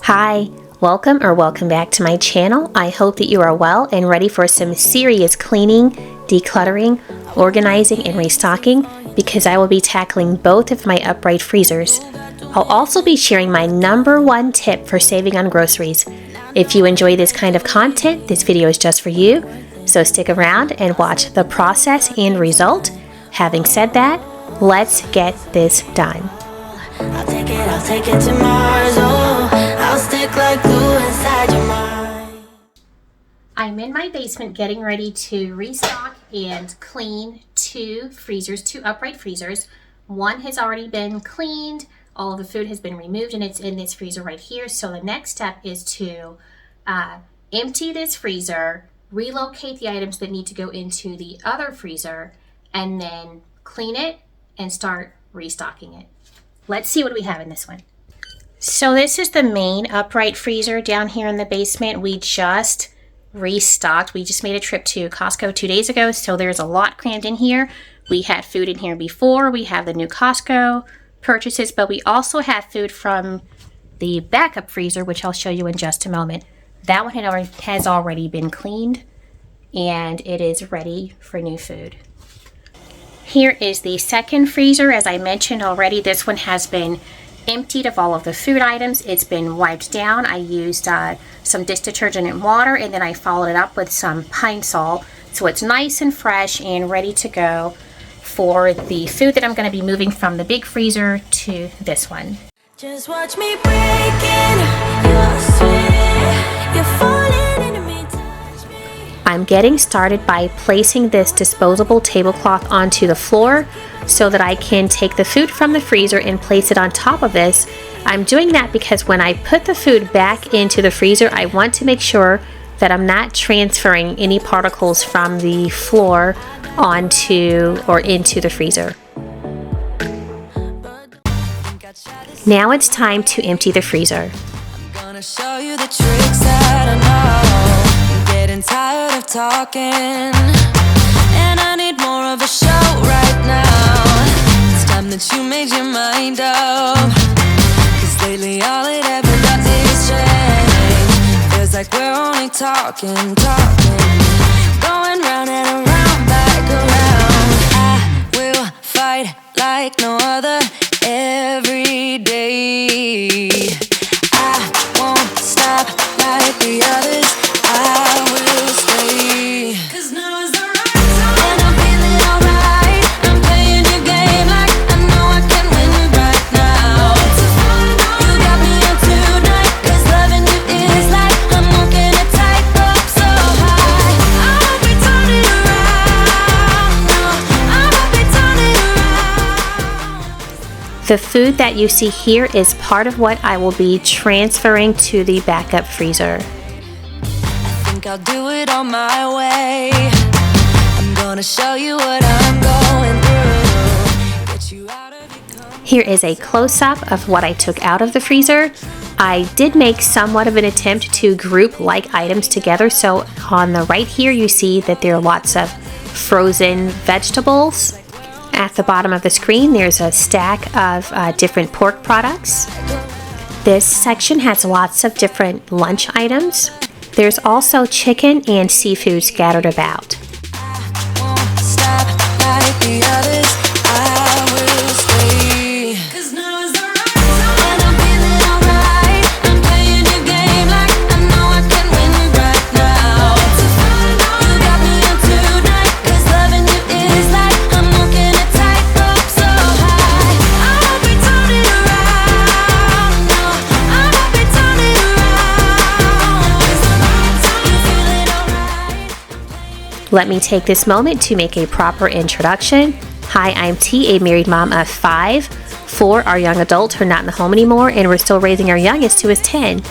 Hi, welcome back to my channel. I hope that you are well and ready for some serious cleaning, decluttering, organizing, and restocking because I will be tackling both of my upright freezers. I'll also be sharing my #1 tip for saving on groceries. If you enjoy this kind of content, this video is just for you, so stick around and watch the process and result. Having said that, let's get this done. I'll take it to Mars, oh, I'll stick like glue inside your mind. I'm in my basement getting ready to restock and clean two upright freezers. One has already been cleaned, all of the food has been removed, and it's in this freezer right here. So the next step is to empty this freezer, relocate the items that need to go into the other freezer, and then clean it and start restocking it. Let's see what we have in this one. So this is the main upright freezer down here in the basement. We just restocked. We just made a trip to Costco 2 days ago, so there's a lot crammed in here. We had food in here before. We have the new Costco purchases, but we also have food from the backup freezer, which I'll show you in just a moment. That one has already been cleaned, and it is ready for new food. Here is the second freezer. As I mentioned already, this one has been emptied of all of the food items. It's been wiped down. I used some dish detergent and water, and then I followed it up with some pine sol. So it's nice and fresh and ready to go for the food that I'm going to be moving from the big freezer to this one. Just watch me breaking your sweat. You're falling into me, touch me. I'm getting started by placing this disposable tablecloth onto the floor so that I can take the food from the freezer and place it on top of this. I'm doing that because when I put the food back into the freezer, I want to make sure that I'm not transferring any particles from the floor onto or into the freezer. Now it's time to empty the freezer. I'm gonna show you the tricks that I know. I'm getting tired of talking, and I need more of a show right now. It's time that you made your mind up, 'cause lately all it ever does is change. Feels like we're only talking, going round and around, back around. I will fight like no other every day. I won't stop like the others. I will stay. 'Cause now is the right time, and I'm feeling alright. I'm playing your game like I know I can win right now. You got me up tonight, 'cause loving you is like I'm walking a tightrope so high. I won't be turning around, no, I won't be turning around. The food that you see here is part of what I will be transferring to the backup freezer. I think I'll do it on my way. I'm gonna show you what I'm going through. Get you out of your comfort. Here is a close-up of what I took out of the freezer. I did make somewhat of an attempt to group like items together. So on the right here, you see that there are lots of frozen vegetables. At the bottom of the screen, there's a stack of different pork products. This section has lots of different lunch items. There's also chicken and seafood scattered about. Won't stop like the others. I will stay. 'Cause now is the right time, and I'm feeling alright. I'm playing your game like I know I can win right now. You got me up tonight, 'cause loving you is like I'm walking a tightrope so high. I won't be turning around, no, I won't be turning around. 'Cause the right time, you feeling alright. Let me take this moment to make a proper introduction. Hi, I'm T, a married mom of 5. 4 are young adults who are not in the home anymore, and we're still raising our youngest, who is 10.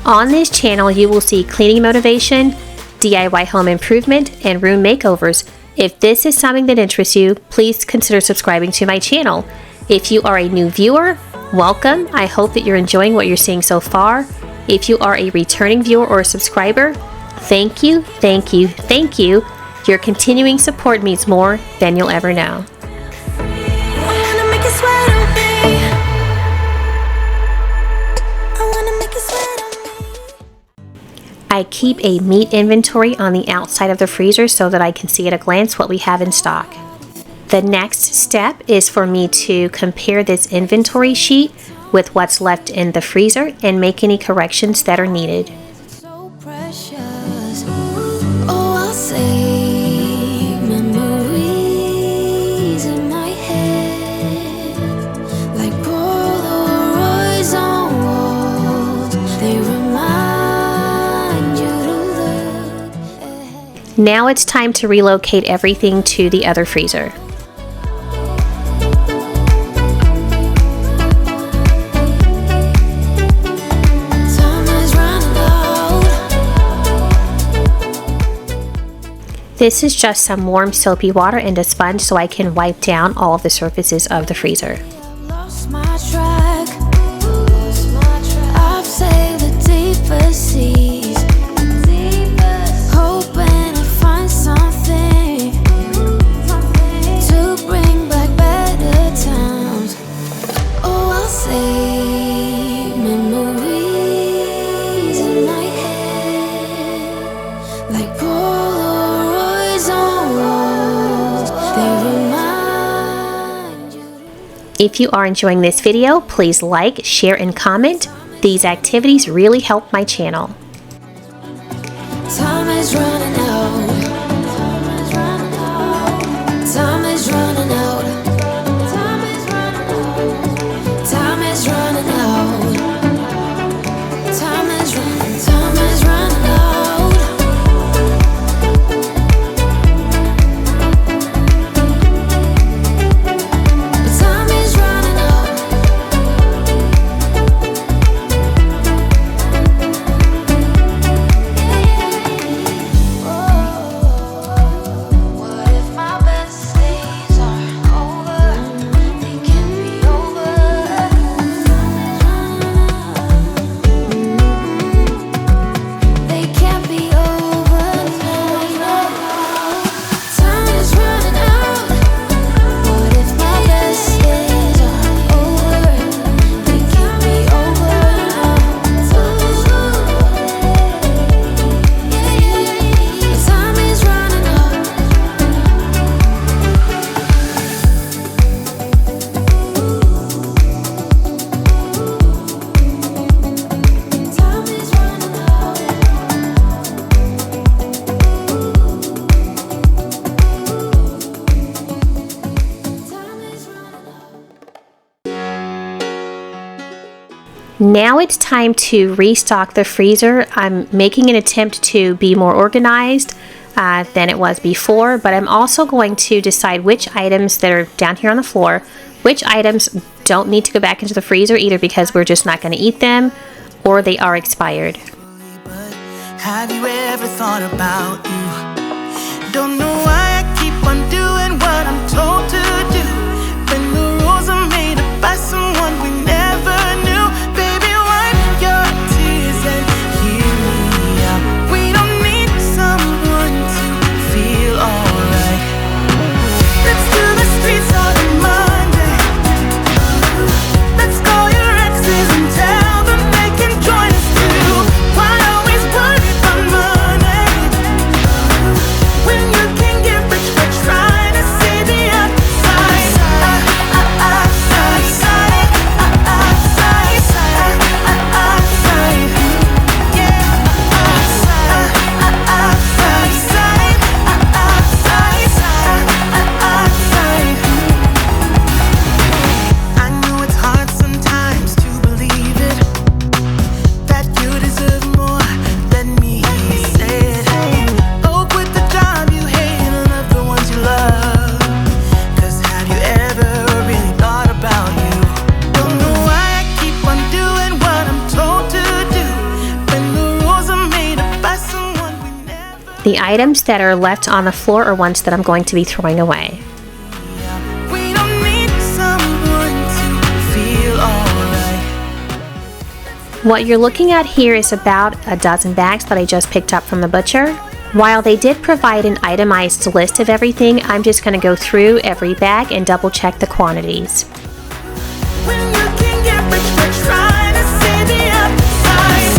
On this channel, you will see cleaning motivation, DIY home improvement, and room makeovers. If this is something that interests you, please consider subscribing to my channel. If you are a new viewer, welcome. I hope that you're enjoying what you're seeing so far. If you are a returning viewer or a subscriber, thank you, thank you, thank you. Your continuing support means more than you'll ever know. I wanna make you sweat on me. I wanna make you sweat on me. I keep a meat inventory on the outside of the freezer so that I can see at a glance what we have in stock. The next step is for me to compare this inventory sheet with what's left in the freezer and make any corrections that are needed. So precious. Oh, I'll save memories in my head, like Polaroids on walls. They remind you to look ahead. Now it's time to relocate everything to the other freezer. This is just some warm soapy water and a sponge so I can wipe down all of the surfaces of the freezer. Lost my track. I've sailed the deepest seas, hoping to find something to bring back better times. Oh, I'll save memories in my head, like Polaroids on walls. They remind you. If you are enjoying this video, please like, share, and comment. These activities really help my channel. Time is running out. Time is running out. Time is running out. Time is running out. Time is running out. Time is running. Time is running out. Time is running out. What if my best days are over? They can't be over. They can't be over now. Time is running out. What if my best days are over? They can't be over now. Time is running out. Time is running out. Time is running out. Now it's time to restock the freezer. I'm making an attempt to be more organized than it was before, but I'm also going to decide which items that are down here on the floor, which items don't need to go back into the freezer either because we're just not going to eat them or they are expired. But have you ever thought about you? Don't know why I keep on doing what I'm told to do, when the rules are made up by someone we never knew. Baby, wipe your tears and hear me out. We don't need someone to feel alright. Let's do the streets on a Monday. Let's call your exes and tell them they can join us too. Why always worry about money when you can get rich by trying to see the outside? I know it's hard sometimes to believe it, that you deserve more. Let me hear you say it. Oh, quit the job you hate and love the ones you love. 'Cause have you ever really thought about you? Don't know why I keep on doing what I'm told to do, when the rules are made up by someone we never. The items that are left on the floor are ones that I'm going to be throwing away. We don't need someone to feel alright. What you're looking at here is about a dozen bags that I just picked up from the butcher. While they did provide an itemized list of everything, I'm just going to go through every bag and double check the quantities. When you can get rich by trying to see the outside.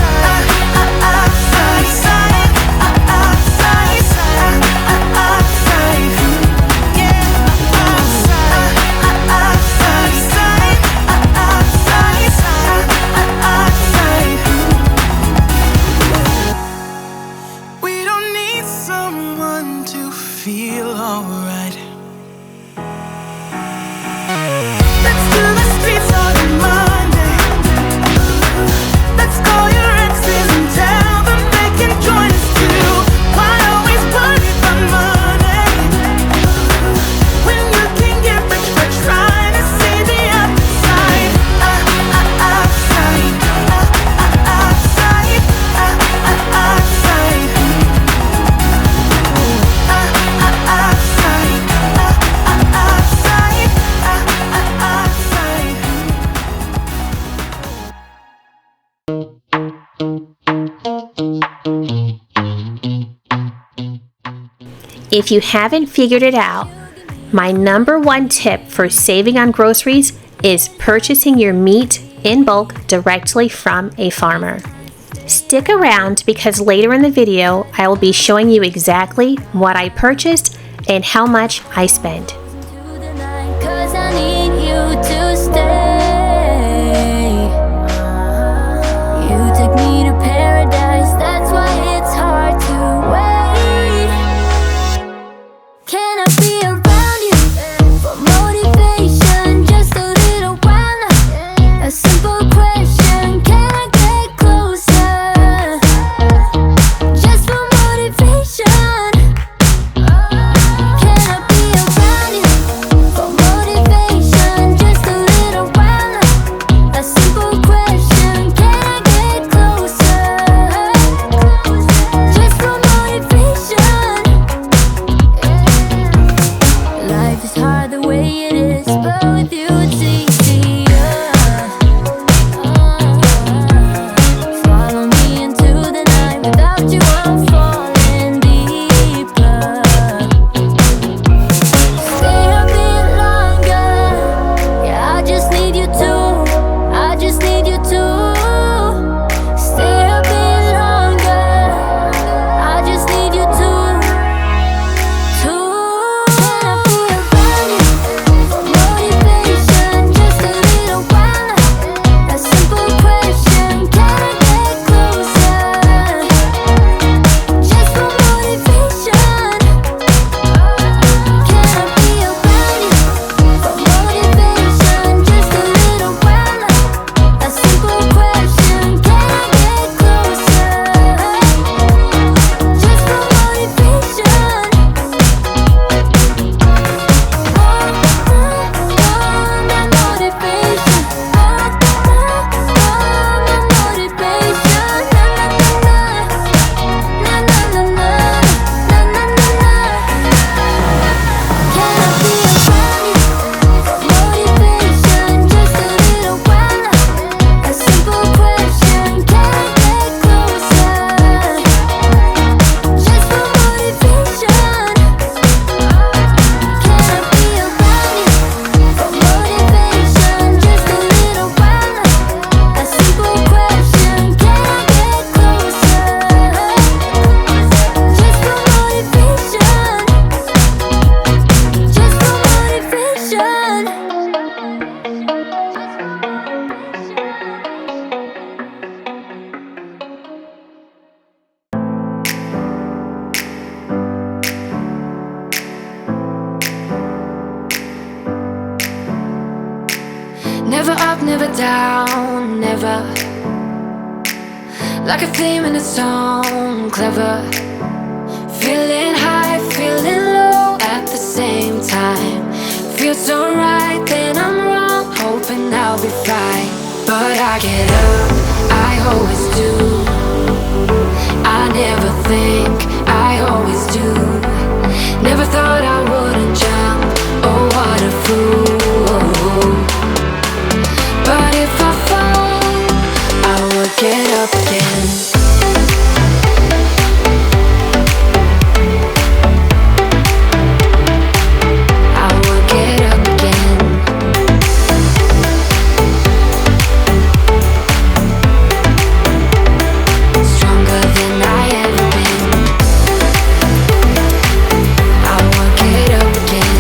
If you haven't figured it out, my #1 tip for saving on groceries is purchasing your meat in bulk directly from a farmer. Stick around because later in the video I will be showing you exactly what I purchased and how much I spent. Never up, never down, never. Like a theme in a song, clever. Feeling high, feeling low at the same time. Feels so right, then I'm wrong, hoping I'll be fine. But I get up, I always do. I never think, I always do. Never thought I wouldn't jump, oh what a fool. But if I fall, I will get up again. I will get up again. Stronger than I ever been. I will get up again.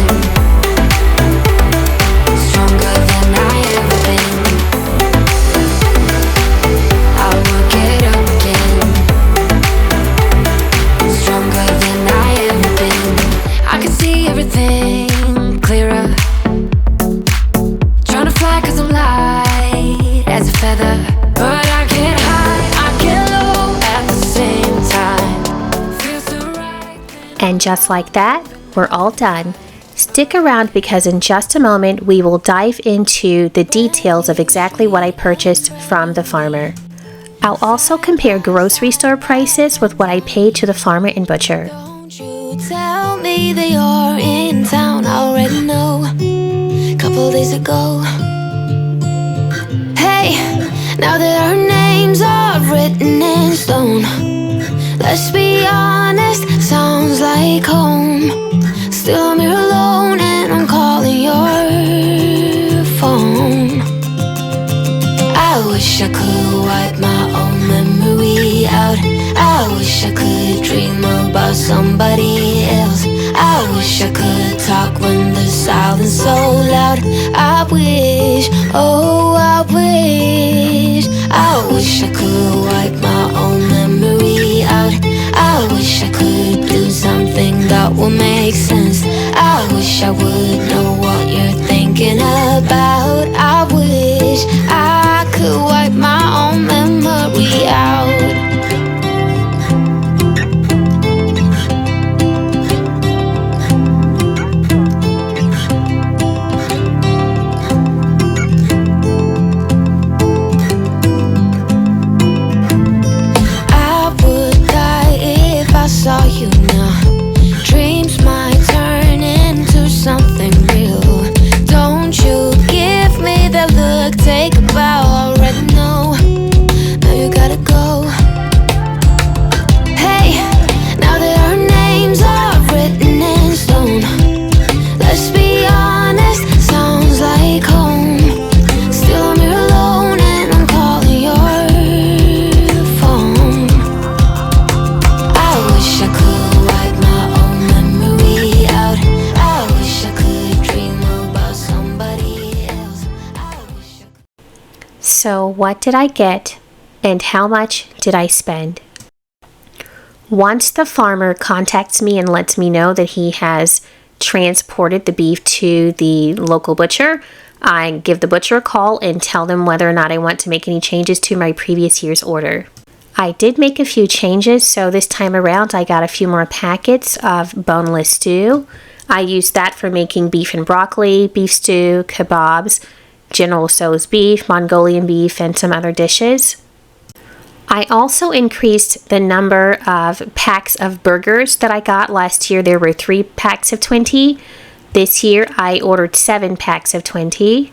Stronger than I ever been. I will get up again. Stronger than I ever been. I can see everything clearer. Trying to fly 'cause I'm light as a feather. But I get high, I get low at the same time. Feels so right. And just like that, we're all done. Stick around because in just a moment we will dive into the details of exactly what I purchased from the farmer. I'll also compare grocery store prices with what I paid to the farmer and butcher. Don't you tell me that you're in town, I already know. Couple days ago. Hey, now that our names Let's be honest, sounds like home. Still I'm here alone and I'm calling your phone. I wish I could wipe my own memory out. I wish I could dream about somebody else. I wish I could talk when the silence so loud. I wish, oh I wish I could wipe my own memory out. I wish I could do something that will make sense. I wish I would know what you're thinking about. I wish I could wipe my own memory out. Saw you now. Dreams might turn into something real. Don't you give me that look, take a bow. Already know, now you gotta go. Hey, now that our names are written in stone, let's be honest, sounds like home. Still I'm here alone and I'm calling your phone. I wish I could wipe my own memory out. I wish I could dream about somebody else. So what did I get and how much did I spend? Once the farmer contacts me and lets me know that he has transported the beef to the local butcher, I give the butcher a call and tell them whether or not I want to make any changes to my previous year's order. I did make a few changes, so this time around I got a few more packets of boneless stew. I used that for making beef and broccoli, beef stew, kebabs, General Tso's beef, Mongolian beef, and some other dishes. I also increased the number of packs of burgers that I got. Last year there were 3 packs of 20. This year I ordered 7 packs of 20.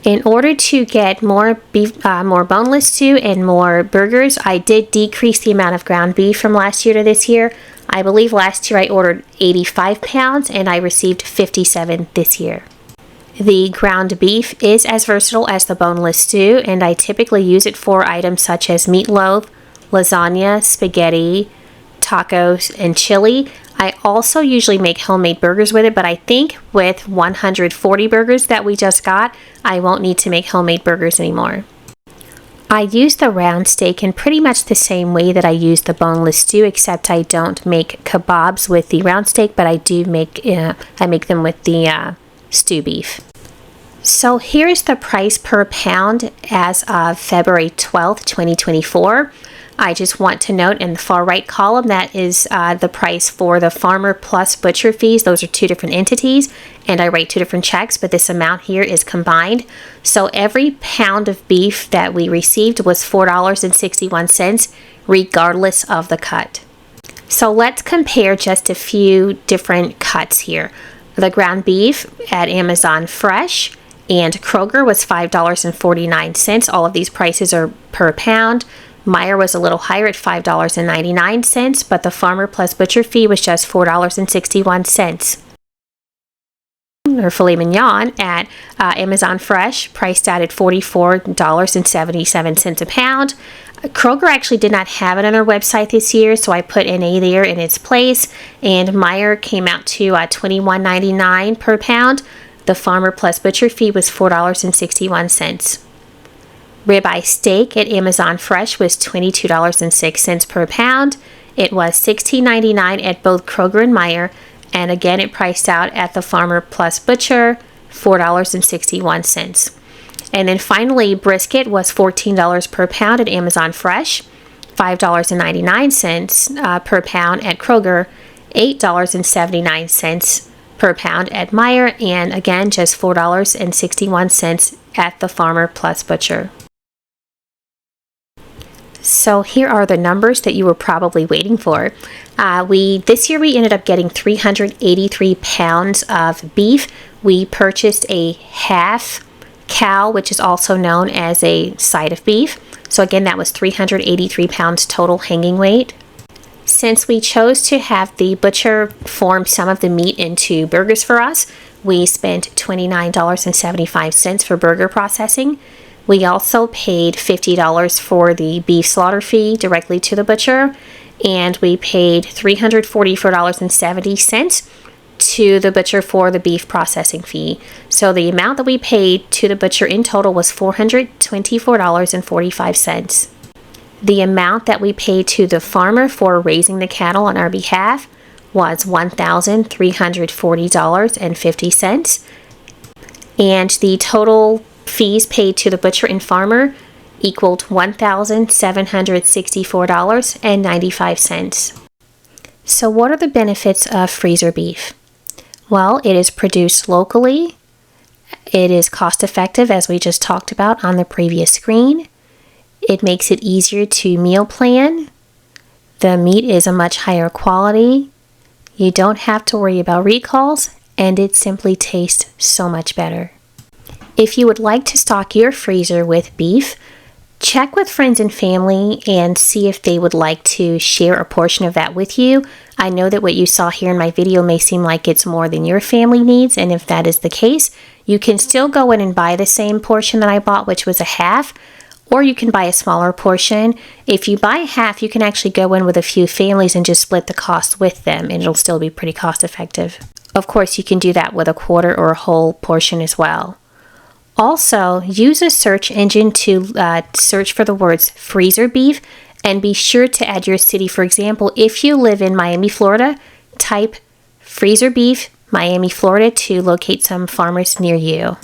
In order to get more beef, more boneless stew and more burgers, I did decrease the amount of ground beef from last year to this year. I believe last year I ordered 85 pounds and I received 57 this year. The ground beef is as versatile as the boneless stew, and I typically use it for items such as meatloaf, lasagna, spaghetti, tacos, and chili. I also usually make homemade burgers with it, but I think with 140 burgers that we just got, I won't need to make homemade burgers anymore. I use the round steak in pretty much the same way that I use the boneless stew, except I don't make kebabs with the round steak, but I do make I make them with the stew beef. So here's the price per pound as of February 12th, 2024. I just want to note in the far right column that is the price for the farmer plus butcher fees. Those are 2 different entities, and I write 2 different checks, but this amount here is combined. So every pound of beef that we received was $4.61 regardless of the cut. So let's compare just a few different cuts here. The ground beef at Amazon Fresh and Kroger was $5.49. All of these prices are per pound. Meijer was a little higher at $5.99, but the farmer plus butcher fee was just $4.61. Or filet mignon at Amazon Fresh, priced out at $44.77 a pound. Kroger actually did not have it on their website this year, so I put NA there in its place, and Meijer came out to $21.99 per pound. The farmer plus butcher fee was $4.61. Ribeye steak at Amazon Fresh was $22.06 per pound. It was $16.99 at both Kroger and Meijer, and again it priced out at the farmer plus butcher, $4.61. And then finally, brisket was $14 per pound at Amazon Fresh, $5.99 per pound at Kroger, $8.79 per pound at Meijer, and again just $4.61 at the farmer plus butcher. So here are the numbers that you were probably waiting for. This year we ended up getting 383 pounds of beef. We purchased a half cow, which is also known as a side of beef. So again, that was 383 pounds total hanging weight. Since we chose to have the butcher form some of the meat into burgers for us, we spent $29.75 for burger processing. We also paid $50 for the beef slaughter fee directly to the butcher, and we paid $344.70 to the butcher for the beef processing fee. So the amount that we paid to the butcher in total was $424.45. The amount that we paid to the farmer for raising the cattle on our behalf was $1,340.50. And the total fees paid to the butcher and farmer equaled $1,764.95. So what are the benefits of freezer beef? Well, it is produced locally. It is cost effective, as we just talked about on the previous screen. It makes it easier to meal plan. The meat is a much higher quality. You don't have to worry about recalls, and it simply tastes so much better. If you would like to stock your freezer with beef, check with friends and family and see if they would like to share a portion of that with you. I know that what you saw here in my video may seem like it's more than your family needs, and if that is the case, you can still go in and buy the same portion that I bought, which was a half, or you can buy a smaller portion. If you buy half, you can actually go in with a few families and just split the cost with them, and it'll still be pretty cost effective. Of course, you can do that with a quarter or a whole portion as well. Also, use a search engine to search for the words freezer beef, and be sure to add your city. For example, if you live in Miami, Florida, type freezer beef, Miami, Florida to locate some farmers near you.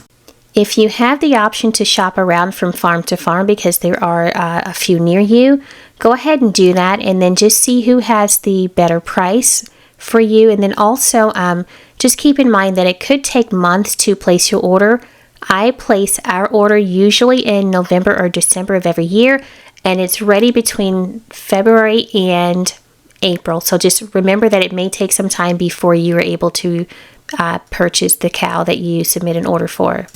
If you have the option to shop around from farm to farm, because there are a few near you, go ahead and do that, and then just see who has the better price for you. And then also just keep in mind that it could take months to place your order. I place our order usually in November or December of every year, and it's ready between February and April. So just remember that it may take some time before you are able to purchase the cow that you submit an order for.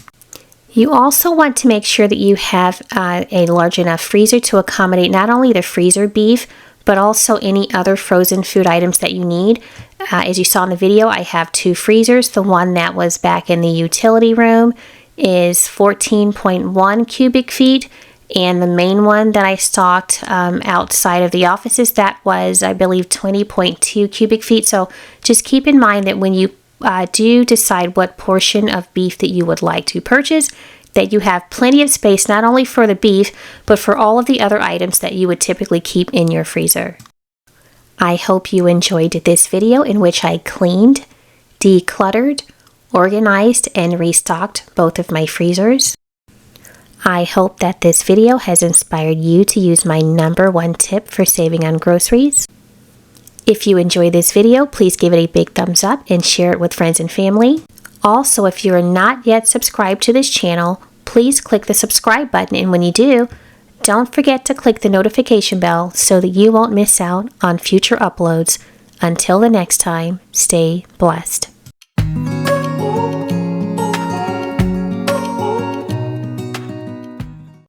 You also want to make sure that you have a large enough freezer to accommodate not only the freezer beef, but also any other frozen food items that you need. As you saw in the video, I have two freezers. The one that was back in the utility room is 14.1 cubic feet, and the main one that I stocked outside of the offices, that was, I believe, 20.2 cubic feet. So just keep in mind that when you do decide what portion of beef that you would like to purchase, that you have plenty of space not only for the beef, but for all of the other items that you would typically keep in your freezer. I hope you enjoyed this video in which I cleaned, decluttered, organized, and restocked both of my freezers. I hope that this video has inspired you to use my #1 tip for saving on groceries. If you enjoy this video, please give it a big thumbs up and share it with friends and family. Also, if you are not yet subscribed to this channel, please click the subscribe button, and when you do, don't forget to click the notification bell so that you won't miss out on future uploads. Until the next time, stay blessed.